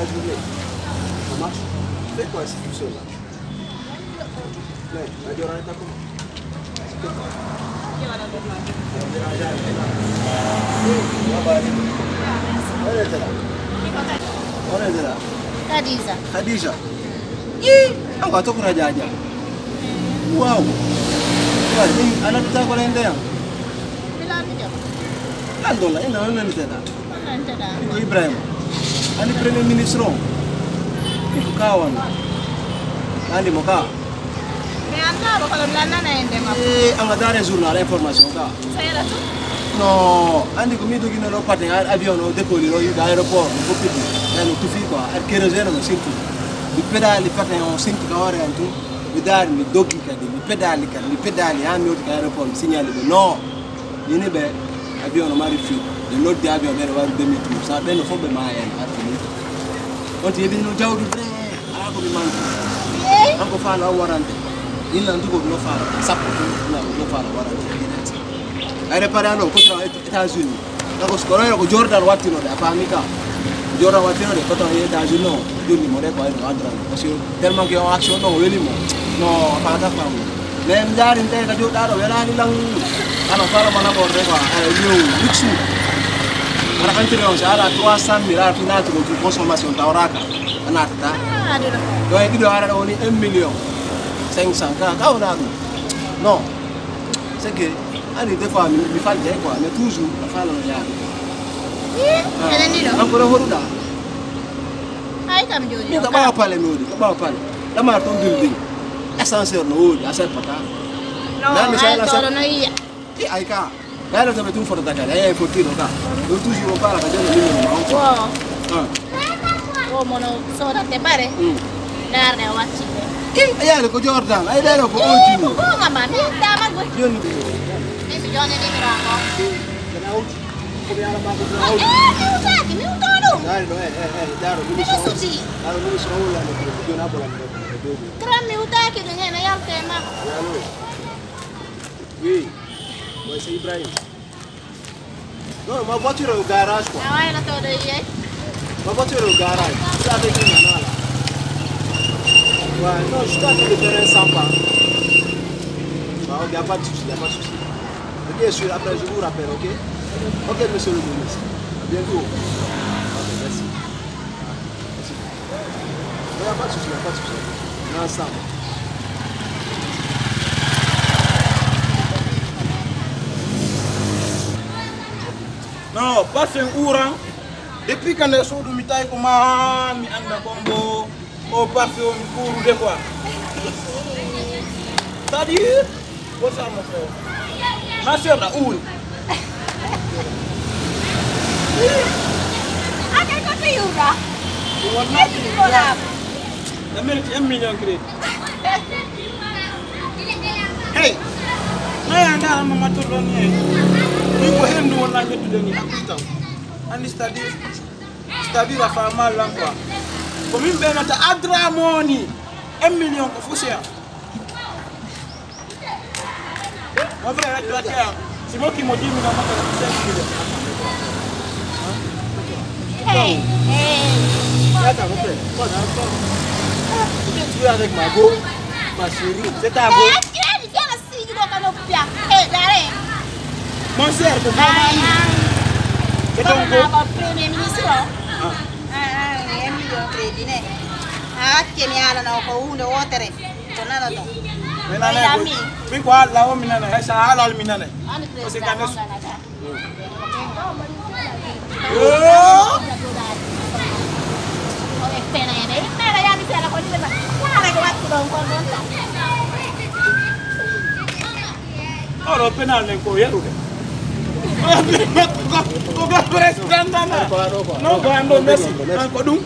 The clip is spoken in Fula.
la journée. Ça marche. Fais quoi si tu seul là? La journée est comment? On est là. Khadija. Khadija. Ang ato ko raja aja. Wow. Wah, anak kita ko lang din. Bilang dia. Alhamdulillah, ina nana nitena. Nanti Ibrahim. Ani Premier Ministro. Kawan. Ani moka. Mais anda kalau belanda na ende ma. Ang adare journal information ka. Saya rasa. No, andi ko mi do gina lo patin avion o décoller ro yu aéroport ko pidi. Yani tu fi quoi, al kérosène mo sintu. Di pedali patin on sintu ka wara antu. Mi dar mi dogi kadi mi pedali ha mi o ka aéroport mi signale be no. Yene be avion no mari fi. Le lot di avion be war demi tour. Sa be no fo be ma en atini. On ti be no jawdu bre. Ala ko mi manku. Anko fa la warante. Ina ndugo no fa. Sapo no fa la warante. Ai reparano contra États-Unis. Nako skoro ko Jordan watino de afamika. Jordan watino de contra États-Unis no. Duni mo de ko ai adran. Parce que tellement que action no weli mo. No fa da fam. Nem jari nte ka joda ro wela ni lang. Ano fala mana ko de ko ai yo luxu. Para antire on ala 300.000 à final de consommation tauraka. Anata. Do ai gido ara oni 1 million. 500 ka ona non. C'est que allez des fois mi fa le quoi mais toujours la fa la ya Ele ni do. ancora horuda Ai kam jodi. ni ka ba pale modi ka ba pale la ma ton building ascenseur no odi asal pata No, na mi sai la sa no iya. ti ai ka la lo te tu foto da kala ai foto no ka do toujours on parle ka jeno ni no ma Wow. Oh mono so da te pare. Dar ne wacci. ai ko Jordan ai dai ko oji no Oh ngama mi da ma go. joni Ni bisogna di mirango. kana oji ko ya la ba ko oji Mi usati, mi utono. dai no daro mi Mi so susi. daro mi so la no ko na bola no Tram mi utaki do ngena yal tema. Alô? Oui. Moi c'est Ibrahim. Non, ma voiture est au garage quoi. Ah ouais, la todo iye. Ma voiture est au garage. Ça avec une nana là. Ouais, non, je suis en train de faire un samba. Bah, il n'y a pas de souci, il n'y a pas de souci. Ok, après je vous rappelle, ok? Ok, monsieur le ministre. À bientôt. Ok, merci. Merci. Il n'y a pas de souci, il n'y a pas de souci. On est ensemble. Non, pas fait un ourang. Depuis quand les sauts de mitaille comme mi anda combo, au parfait au cours de quoi. C'est-à-dire, quoi ça mon frère? Ma soeur là, où? Ah, quel côté yuga? On Qu'est-ce que tu veux là? la mérite 1 million crédit. Hey, naya ndara mama toloni. Ni ko hendu wala ngetu deni akita. Ani c'est-à-dire la femme là quoi. Comme une belle ta adramoni 1 million ko fosia. Mon frère, tu as c'est moi qui me dis mais maman tu 5 millions. Hey, hey. Attends, mon frère. Tu es avec ma go, ma chérie. C'est ta go. Hey, viens là, si tu dois pas pia. Hey, dare. Mon frère, tu C'est ton go. Premier ministre. Million crédit ne. Ah, qui mi ala na ko hunde wotere. To nana to. Menana ko. Mi ko ala o minana, esa ala al minana. O se kanes. Oh! Pena ya, pena ya mi sala ko ni ba. Wala ko wat ko don ko don. Ora penal ne ko yeru de. Ko ga president na. No ko ando Messi. Ko dum.